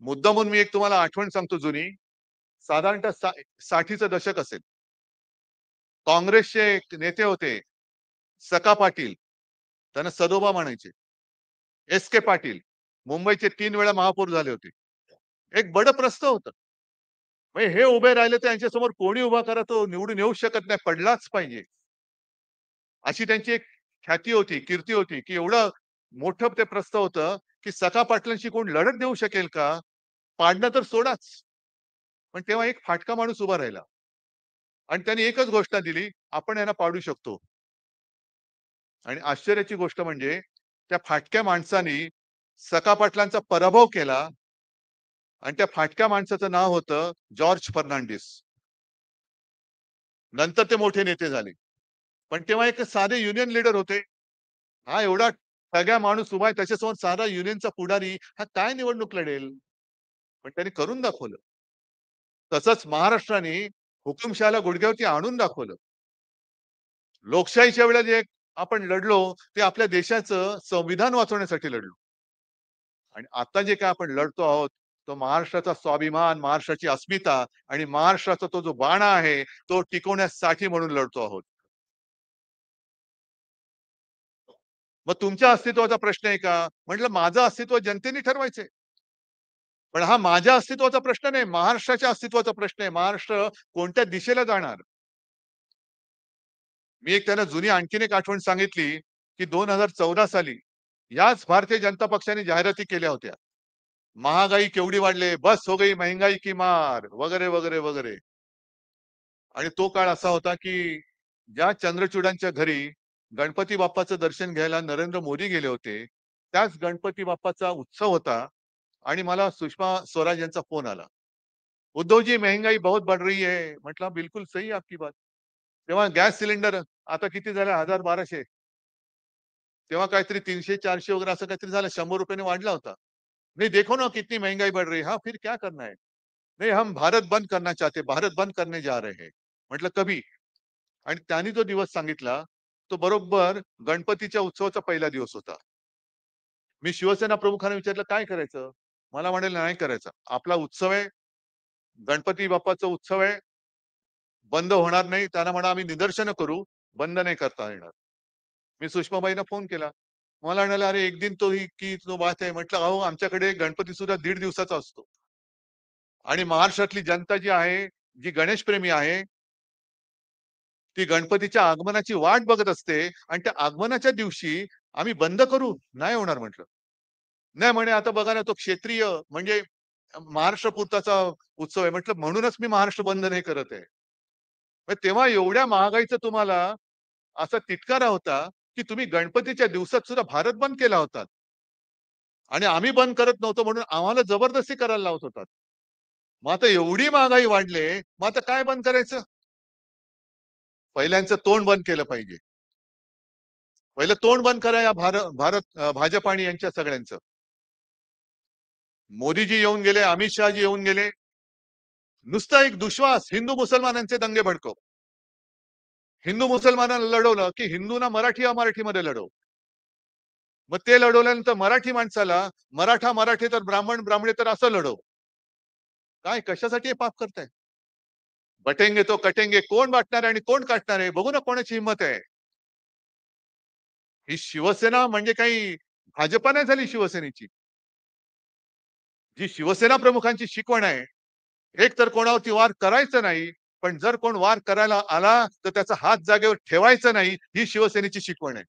मुद्दामून मी एक तुम्हाला आठवण सांगतो जुनी. साधारणतः 60चं दशक असेल. काँग्रेसचे एक नेते होते, सखा पाटील. त्यांना सदोबा म्हणायचे. एस-के पाटील. मुंबईचे 3 वेळा महापौर झाले होते. एक बडं प्रस्ताव होतं. म्हणजे हे उभे राहिले तर यांच्यासमोर कोणी उभा करा तो निवडून येऊच शकत नाही, पडलाच पाहिजे. अशी त्यांची एक ख्याती होती, कीर्ती होती, की एवढं मोठं ते प्रस्ताव होतं, की सखा पाटलांशी कोण लढत देऊ शकेल का? पाडणं तर सोडाच. पण तेव्हा एक फाटका माणूस उभा राहिला आणि त्यांनी एकच घोषणा दिली, आपण यांना पाडू शकतो. आणि आश्चर्याची गोष्ट म्हणजे त्या फाटक्या माणसानी सखा पाटलांचा पराभव केला आणि त्या फाटक्या माणसाचं नाव होतं जॉर्ज फर्नांडिस. नंतर ते मोठे नेते झाले. पण तेव्हा एक साधे युनियन लीडर होते. हा एवढा सगळा माणूस उभा आहे त्याच्यासमोर साधा युनियनचा पुढारी हा काय निवडणूक लढेल? पण त्यांनी करून दाखवलं. तसंच महाराष्ट्राने हुकुमशहाला गुडघ्यावरती आणून दाखवलं. लोकशाहीच्या वेळेला जे आपण लढलो, ते आपल्या देशाचं संविधान वाचवण्यासाठी लढलो. आणि आता जे काय आपण लढतो आहोत, तो महाराष्ट्राचा स्वाभिमान, महाराष्ट्राची अस्मिता आणि महाराष्ट्राचा तो जो बाणा आहे, तो टिकवण्यासाठी म्हणून लढतो आहोत. मग तुमच्या अस्तित्वाचा प्रश्न आहे का? म्हटलं माझं अस्तित्व जनतेने ठरवायचंय. पण हा माझ्या अस्तित्वाचा प्रश्न नाही, महाराष्ट्राच्या अस्तित्वाचा प्रश्न आहे. महाराष्ट्र कोणत्या दिशेला जाणार? मी एक त्यांना जुनी आणखीन एक आठवण सांगितली, की 2014 साली याच भारतीय जनता पक्षाने जाहिराती केल्या होत्या. महागाई केवढी वाढली, बस हो गई महंगाई की मार, वगैरे, वगैरे, वगैरे. आणि तो काळ असा होता, की ज्या चंद्रचूडांच्या घरी गणपती बाप्पाचं दर्शन घ्यायला नरेंद्र मोदी गेले होते, त्याच गणपती बाप्पाचा उत्सव होता आणि मला सुषमा स्वराज यांचा फोन आला. "उद्धव जी महंगाई बहुत बढ़ रही है." म्हटलं, "बिलकुल सही है आपकी बात." तेव्हा गॅस सिलेंडर आता किती झाले 1000-1200. तेव्हा काहीतरी 300-400 वगैरे असं काहीतरी झालं. ₹100 ने वाढला होता. "नहीं देखो ना कितनी महंगाई बढ़ रही है." "हाँ, फिर क्या करना है?" "नहीं, हम भारत बंद करना चाहते हैं. भारत बंद करने जा रहे हैं." म्हटलं, "कभी?" आणि त्यांनी जो दिवस सांगितला, तो बरोबर गणपतीच्या उत्सवाचा पहिला दिवस होता. मी शिवसेना प्रमुखांना विचारलं, "काय करायचं?" मला म्हणाले, "नाही करायचं. आपला उत्सव आहे, गणपती बाप्पाचा उत्सव आहे, बंद होणार नाही." त्यांना म्हणा, "आम्ही निदर्शनं करू, बंद नाही करता येणार." मी सुषमाबाईंना फोन केला. मला म्हणाले, "अरे एक दिन तो ही की तो बात है." म्हटलं, "अहो आमच्याकडे गणपती सुद्धा 1.5 दिवसाचा असतो आणि महाराष्ट्रातली जनता जी आहे, जी गणेशप्रेमी आहे, ती गणपतीच्या आगमनाची वाट बघत असते आणि त्या आगमनाच्या दिवशी आम्ही बंद करू? नाही होणार म्हटलं. नाही म्हणे आता बघा ना तो क्षेत्रीय म्हणजे महाराष्ट्र पुरताचा उत्सव आहे. म्हटलं म्हणूनच मी महाराष्ट्र बंद नाही करत आहे. मग तेव्हा एवढ्या महागाईचा तुम्हाला असा तिटकारा होता, की तुम्ही गणपतीच्या दिवसात सुद्धा भारत बंद केला होता आणि आम्ही बंद करत नव्हतो म्हणून आम्हाला जबरदस्ती करायला लावत होतात. मग आता एवढी महागाई वाढली, मग आता काय बंद करायचं? पहिल्यांचं तोंड बंद केलं पाहिजे. पहिलं तोंड बंद करा या भाजप आणि यांच्या सगळ्यांचं. मोदीजी येऊन गेले, अमित शहाजी येऊन गेले. नुसता एक दुश्वास हिंदू मुसलमानांचे दंगे भडकव. हिंदू मुसलमानांना लढवलं, की हिंदूंना मराठी अमराठीमध्ये लढव. मग ते लढवल्यानंतर मराठी माणसाला मराठे तर ब्राह्मण, ब्राह्मणे तर असं लढव. काय कशासाठी हे पाप करताय? बटेंगे तो कटेंगे कोण वाटणार आहे आणि कोण काटणार आहे? बघू ना कोणाची हिंमत आहे. ही शिवसेना म्हणजे काही भाजपा नाही झाली शिवसेनेची. जी शिवसेना प्रमुखांची शिकवण आहे, एक तर कोणावरती वार करायचं नाही, पण जर कोण वार करायला आला, तर त्याचा हात जागेवर ठेवायचा नाही, ही शिवसेनेची शिकवण आहे.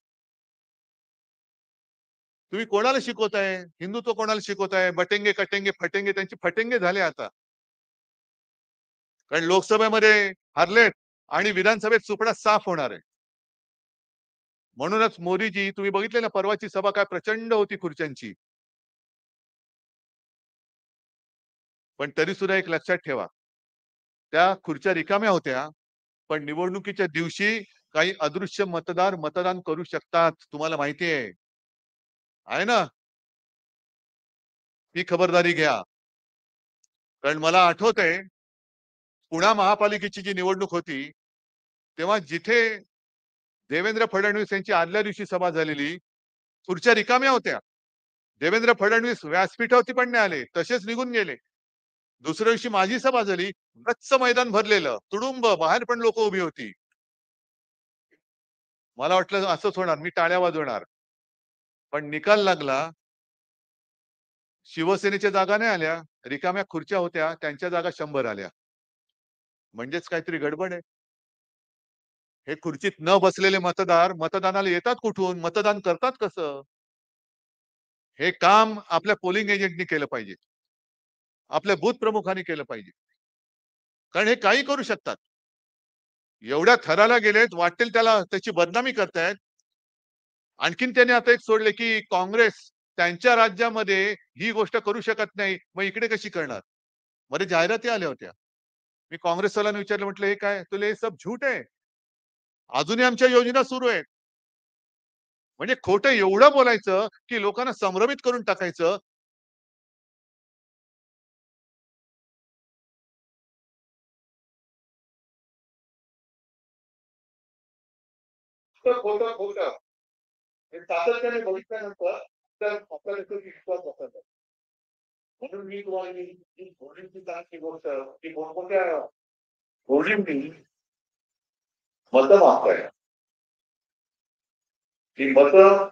तुम्ही कोणाला शिकवताय? हिंदुत्व कोणाला शिकवताय? बटेंगे, कटेंगे, फटेंगे त्यांचे फटेंगे झाले आता. कारण लोकसभेमध्ये हरलेत आणि विधानसभेत सुपडा साफ होणार आहे. म्हणूनच मोदीजी तुम्ही बघितले ना परवाची सभा काय प्रचंड होती खुर्च्यांची. पण तरी सुद्धा एक लक्षात ठेवा, त्या खुर्च्या रिकाम्या होत्या, पण निवडणुकीच्या दिवशी काही अदृश्य मतदार मतदान करू शकतात. तुम्हाला माहिती आहे. आहे ना? ही खबरदारी घ्या. कारण मला आठवतंय, पुणा महापालिकेची जी निवडणूक होती, तेव्हा जिथे देवेंद्र फडणवीस यांची आदल्या दिवशी सभा झालेली, खुर्च्या रिकाम्या होत्या. देवेंद्र फडणवीस व्यासपीठावरती पण नाही आले, तसेच निघून गेले. दुसऱ्या दिवशी माझी सभा झाली, गच्च मैदान भरलेलं, तुडुंब, बाहेर पण लोक उभी होती. मला वाटलं असंच होणार, मी टाळ्या वाजवणार. पण निकाल लागला, शिवसेनेच्या जागा नाही आल्या, रिकाम्या खुर्च्या होत्या, त्यांच्या जागा 100 आल्या. म्हणजेच काहीतरी गडबड आहे. हे खुर्चीत न बसलेले मतदार मतदानाला येतात कुठून? मतदान करतात कसं? हे काम आपल्या पोलिंग एजंटनी केलं पाहिजे. आपल्या बूथ प्रमुखांनी केलं पाहिजे. कारण हे काही करू शकतात. एवढ्या थराला गेलेत, वाटेल त्याला त्याची बदनामी करतायत. आणखीन त्यांनी आता एक सोडले, की काँग्रेस त्यांच्या राज्यामध्ये ही गोष्ट करू शकत नाही, मग इकडे कशी करणार? मध्ये जाहिराती आल्या होत्या. मी काँग्रेसवाल्यांना विचारलं, म्हटलं, "हे काय?" तुले "हे सब झूठ है. अजूनही आमच्या योजना सुरू आहेत." म्हणजे खोटं एवढं बोलायचं, की लोकांना संभ्रमित करून टाकायचं. खोटं, खोटं. हे सातत्याने बघितल्यानंतर तर आपल्याला तो विश्वास बसत. म्हणून मी तुम्हाला ही भोजनची चांगली गोष्ट की कोणकोणत्या भोजननी मतं मागताय. ही मतं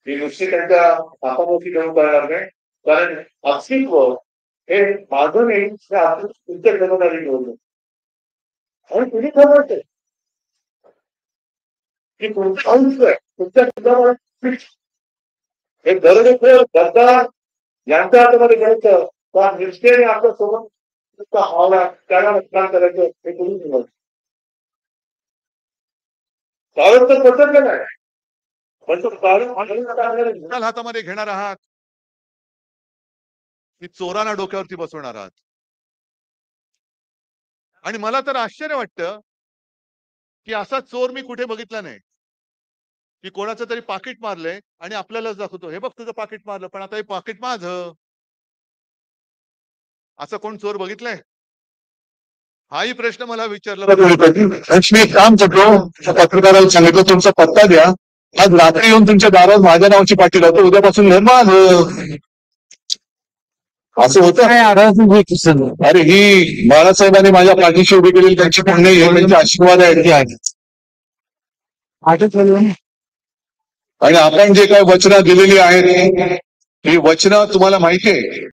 ही नुसती त्यांच्या हातामध्ये घेऊन करणार नाही. कारण अस्तित्व हे माझं नाही, हे अस्तित्व तुमच्या जबाबदारी निवडणं. आणि तुम्ही ठरवायचंय की तुमचं आयुष्य आहे. तुमच्या जबाबदारी हे दरोडेखोर गद्दार यांच्या हातामध्ये घ्यायचं का निष्ठेने आपल्या सोबत हावडा त्याला नुकसान करायचं हे तुम्ही निवड. कारण तर पसरलं नाही. पण तो कारण हातामध्ये घेणार आहात की चोरांना डोक्यावरती बसवणार आहात. आणि मला तर आश्चर्य वाटतं की असा चोर मी कुठे बघितला नाही, की कोणाचं तरी पाकिट मारलंय आणि आपल्यालाच दाखवतो, "हे बघ तुझं पाकिट मारलं, पण आता हे पाकिट माझं." असं कोण चोर बघितलंय? हाही प्रश्न मला विचारला मी एक काम करतो, पत्रकाराला सांगितलं तुमचा पत्ता द्या, आज रात्री येऊन तुमच्या दारात माझ्या नावाची पाठी लावतो, उद्यापासून निर्माण असं होतं. अरे ही बाळासाहेबांनी माझ्या पाठीशी उभी केलेली त्यांची पुण्य हे त्यांचे आशीर्वाद आहेत. आणि आपण जे काही वचनं दिलेली आहेत ही वचनं तुम्हाला माहिती आहे.